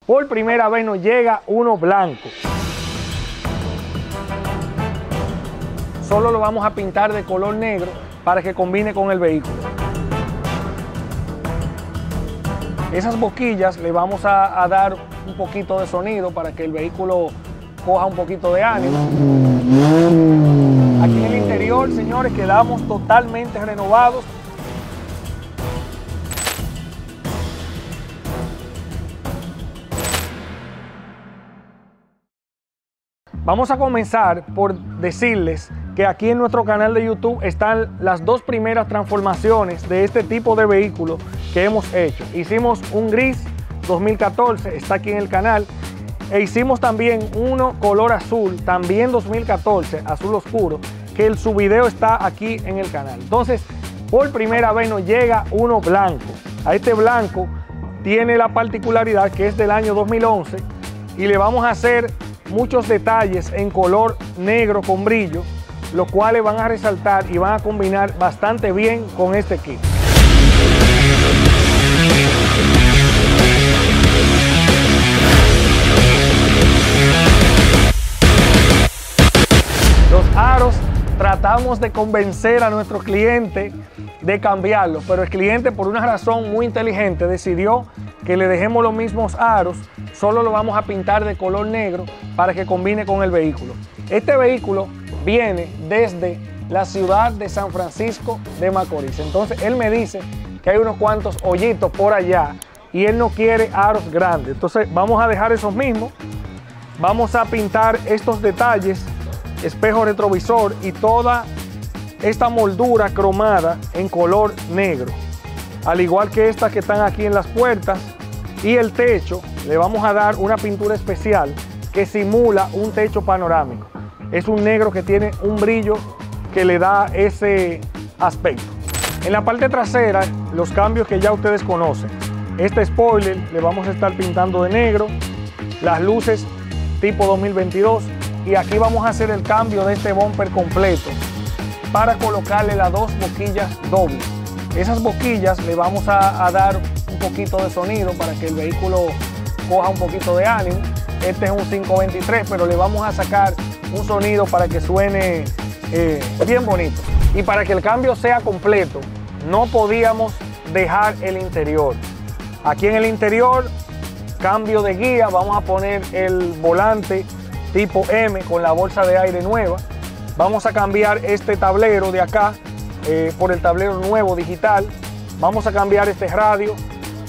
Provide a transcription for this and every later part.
por primera vez nos llega uno blanco. Solo lo vamos a pintar de color negro para que combine con el vehículo. Esas boquillas le vamos a dar un poquito de sonido para que el vehículo coja un poquito de ánimo. Aquí en el interior, señores, quedamos totalmente renovados. Vamos a comenzar por decirles que aquí en nuestro canal de YouTube están las dos primeras transformaciones de este tipo de vehículo que hemos hecho. Hicimos un gris 2014, está aquí en el canal, e hicimos también uno color azul, también 2014, azul oscuro, que su video está aquí en el canal. Entonces, por primera vez nos llega uno blanco. A este blanco tiene la particularidad que es del año 2011 y le vamos a hacer muchos detalles en color negro con brillo, los cuales van a resaltar y van a combinar bastante bien con este kit. Los aros tratamos de convencer a nuestro cliente de cambiarlos, pero el cliente, por una razón muy inteligente, decidió que le dejemos los mismos aros, solo lo vamos a pintar de color negro para que combine con el vehículo. Este vehículo viene desde la ciudad de San Francisco de Macorís. Entonces él me dice que hay unos cuantos hoyitos por allá y él no quiere aros grandes. Entonces vamos a dejar esos mismos. Vamos a pintar estos detalles, espejo retrovisor y toda esta moldura cromada en color negro. Al igual que estas que están aquí en las puertas y el techo, le vamos a dar una pintura especial que simula un techo panorámico. Es un negro que tiene un brillo que le da ese aspecto. En la parte trasera, los cambios que ya ustedes conocen. Este spoiler le vamos a estar pintando de negro, las luces tipo 2022 y aquí vamos a hacer el cambio de este bumper completo para colocarle las dos boquillas dobles. Esas boquillas le vamos a dar un poquito de sonido para que el vehículo coja un poquito de ánimo. Este es un 523, pero le vamos a sacar un sonido para que suene bien bonito. Y para que el cambio sea completo, no podíamos dejar el interior. Aquí en el interior, cambio de guía, vamos a poner el volante tipo M con la bolsa de aire nueva. Vamos a cambiar este tablero de acá por el tablero nuevo digital. Vamos a cambiar este radio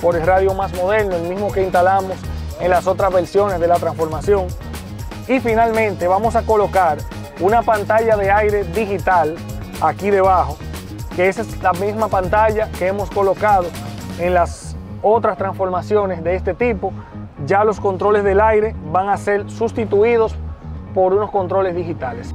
por el radio más moderno, el mismo que instalamos en las otras versiones de la transformación. Y finalmente vamos a colocar una pantalla de aire digital aquí debajo, que esa es la misma pantalla que hemos colocado en las otras transformaciones de este tipo. Ya los controles del aire van a ser sustituidos por unos controles digitales.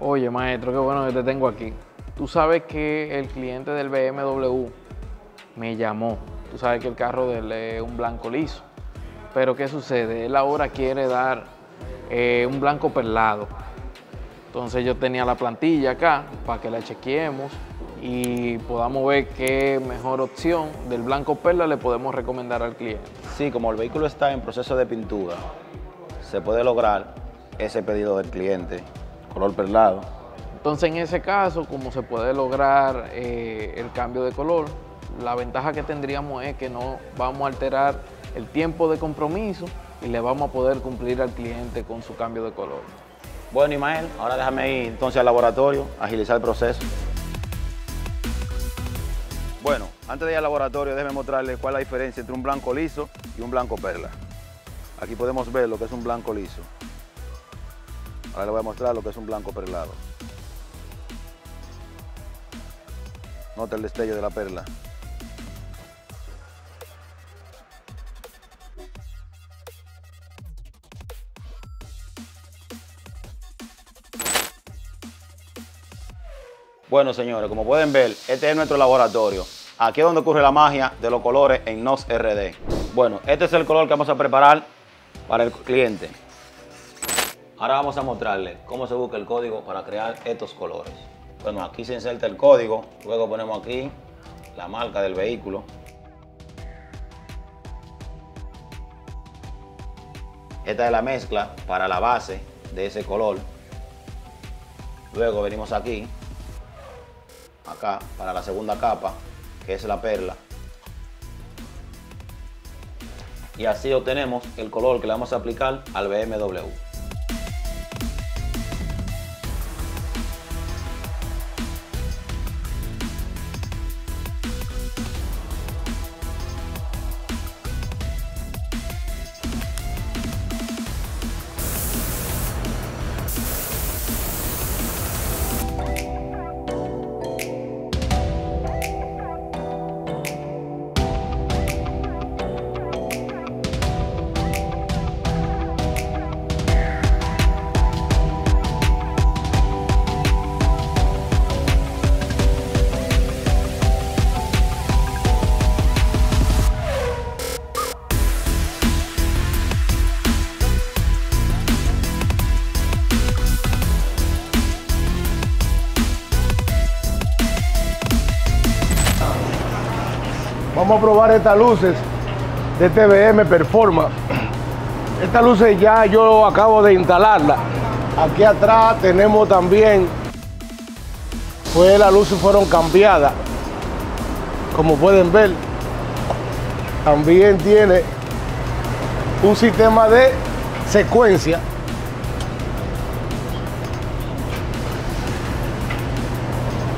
Oye, maestro, qué bueno que te tengo aquí. Tú sabes que el cliente del BMW me llamó. Tú sabes que el carro de él es un blanco liso. Pero ¿qué sucede? Él ahora quiere dar un blanco perlado. Entonces yo tenía la plantilla acá para que la chequeemos y podamos ver qué mejor opción del blanco perla le podemos recomendar al cliente. Sí, como el vehículo está en proceso de pintura, se puede lograr ese pedido del cliente, color perlado. Entonces en ese caso, como se puede lograr el cambio de color, la ventaja que tendríamos es que no vamos a alterar el tiempo de compromiso y le vamos a poder cumplir al cliente con su cambio de color. Bueno, Ismael, ahora déjame ir entonces al laboratorio, agilizar el proceso. Bueno, Antes de ir al laboratorio, déjeme mostrarles cuál es la diferencia entre un blanco liso y un blanco perla. Aquí podemos ver lo que es un blanco liso. Ahora les voy a mostrar lo que es un blanco perlado. Nota el destello de la perla. Bueno, señores, como pueden ver, este es nuestro laboratorio. Aquí es donde ocurre la magia de los colores en Nox RD. Bueno, este es el color que vamos a preparar para el cliente. Ahora vamos a mostrarle cómo se busca el código para crear estos colores. Bueno, aquí se inserta el código, luego ponemos aquí la marca del vehículo. Esta es la mezcla para la base de ese color. Luego venimos aquí, acá, para la segunda capa, que es la perla. Y así obtenemos el color que le vamos a aplicar al BMW. Vamos a probar estas luces de TBM Performance. Estas luces ya yo acabo de instalarlas. Aquí atrás tenemos también, pues las luces fueron cambiadas. Como pueden ver, también tiene un sistema de secuencia.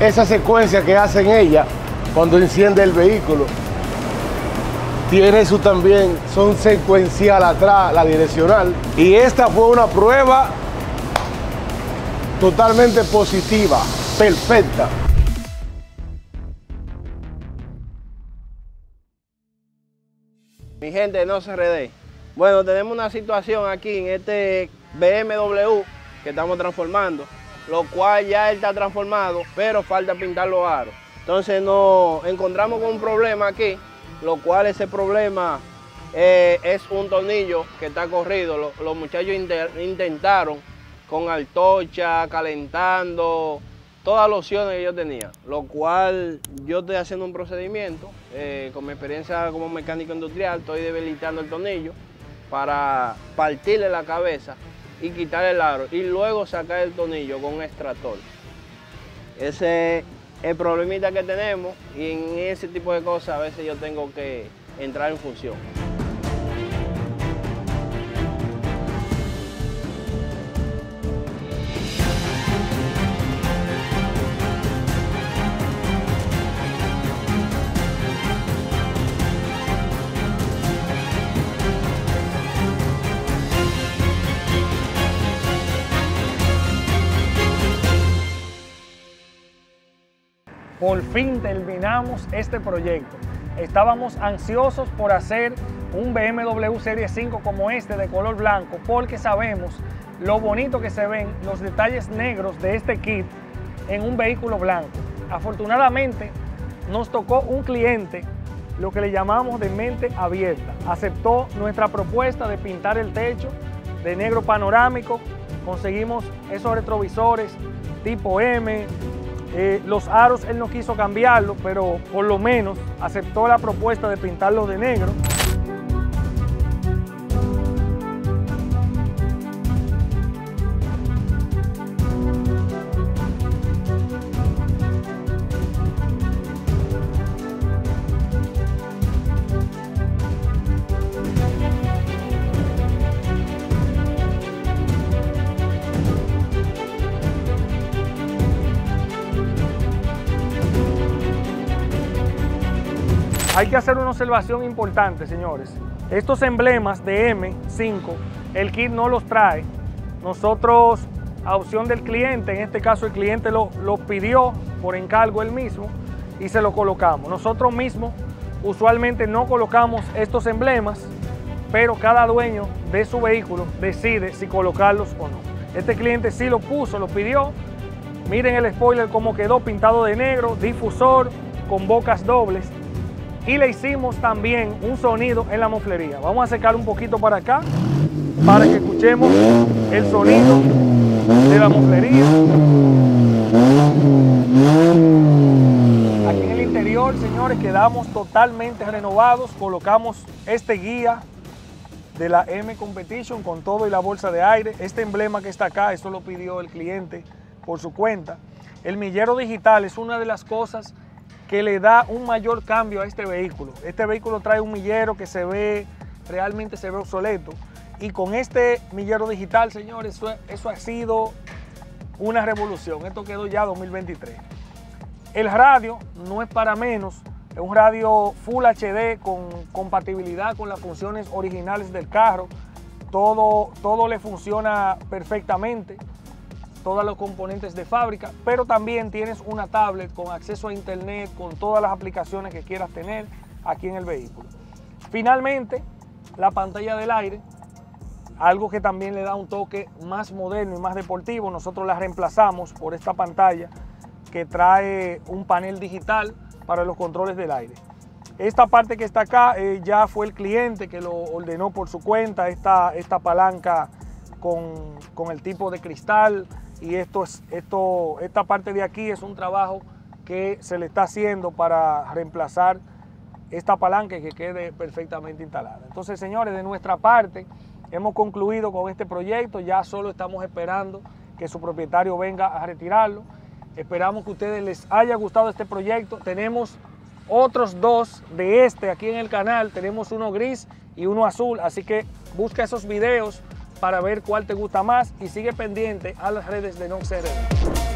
Esa secuencia que hacen ellas cuando enciende el vehículo. Tiene su también, son secuencial atrás, la direccional. Y esta fue una prueba totalmente positiva, perfecta. Mi gente de Nox RD. Bueno, tenemos una situación aquí en este BMW que estamos transformando, lo cual ya está transformado, pero falta pintar los aros. Entonces nos encontramos con un problema aquí, lo cual ese problema es un tornillo que está corrido. Los muchachos intentaron con antorcha, calentando, todas las opciones que yo tenía, lo cual yo estoy haciendo un procedimiento, con mi experiencia como mecánico industrial, estoy debilitando el tornillo para partirle la cabeza y quitarle el aro y luego sacar el tornillo con un extractor. Ese es el problemita que tenemos y en ese tipo de cosas a veces yo tengo que entrar en función. Por fin terminamos este proyecto. Estábamos ansiosos por hacer un BMW Serie 5 como este de color blanco porque sabemos lo bonito que se ven los detalles negros de este kit en un vehículo blanco. Afortunadamente nos tocó un cliente, lo que le llamamos de mente abierta. Aceptó nuestra propuesta de pintar el techo de negro panorámico. Conseguimos esos retrovisores tipo M. Los aros él no quiso cambiarlos, pero por lo menos aceptó la propuesta de pintarlos de negro. Hay que hacer una observación importante, señores. Estos emblemas de M5, el kit no los trae. Nosotros, a opción del cliente, en este caso el cliente lo pidió por encargo él mismo y se lo colocamos. Nosotros mismos usualmente no colocamos estos emblemas, pero cada dueño de su vehículo decide si colocarlos o no. Este cliente sí lo puso, lo pidió. Miren el spoiler cómo quedó pintado de negro, difusor con bocas dobles. Y le hicimos también un sonido en la moflería. Vamos a acercar un poquito para acá para que escuchemos el sonido de la moflería. Aquí en el interior, señores, quedamos totalmente renovados. Colocamos este guía de la M Competition con todo y la bolsa de aire. Este emblema que está acá, esto lo pidió el cliente por su cuenta. El millero digital es una de las cosas que le da un mayor cambio a este vehículo. Este vehículo trae un millero que realmente se ve obsoleto. Y con este millero digital, señores, eso ha sido una revolución. Esto quedó ya 2023. El radio no es para menos. Es un radio Full HD con compatibilidad con las funciones originales del carro. Todo le funciona perfectamente. Todos los componentes de fábrica, pero también tienes una tablet con acceso a internet, con todas las aplicaciones que quieras tener aquí en el vehículo. Finalmente, la pantalla del aire, algo que también le da un toque más moderno y más deportivo. Nosotros la reemplazamos por esta pantalla que trae un panel digital para los controles del aire. Esta parte que está acá ya fue el cliente que lo ordenó por su cuenta, esta palanca con el tipo de cristal. Y esta parte de aquí es un trabajo que se le está haciendo para reemplazar esta palanca y que quede perfectamente instalada. Entonces, señores, de nuestra parte hemos concluido con este proyecto. Ya solo estamos esperando que su propietario venga a retirarlo. Esperamos que a ustedes les haya gustado este proyecto. Tenemos otros dos de aquí en el canal. Tenemos uno gris y uno azul. Así que busca esos videos para ver cuál te gusta más y sigue pendiente a las redes de NOXRD.